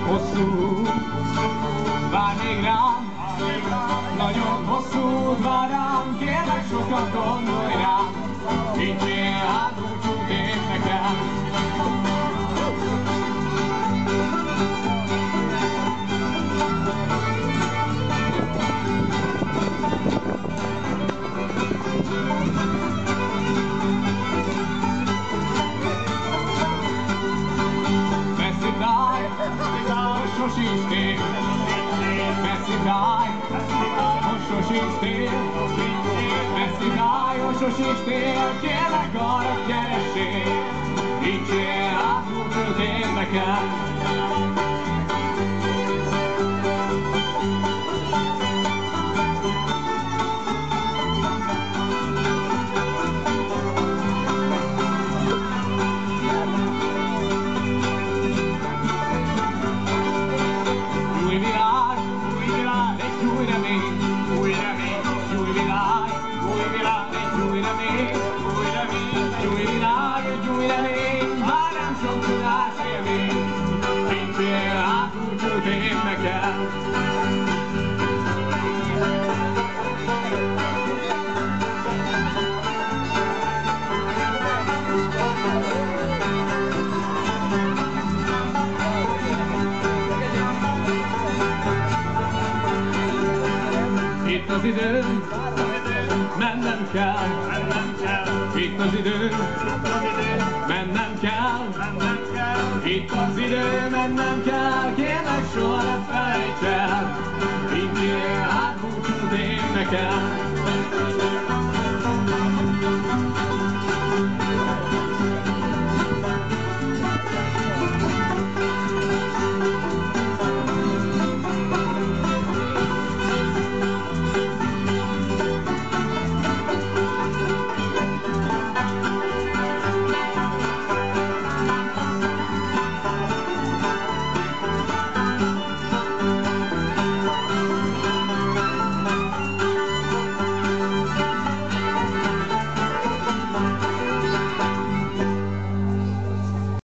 Hosszú, vár még rám, nagyon hosszú út vár rám, kérlek sokat gondolj rám, higgyél hát búcsút én nekem. Sosincs tér, messzi táj, most sosincs tér, messzi táj, most sosincs tér, kérlek arra keressél, higgyél hát búcsút én nekem. Itt az idő, mennem kell, itt az idő, mennem kell, itt az idő, mennem kell, kérlek soha ne felejts el, higgyél hát búcsút én nekem.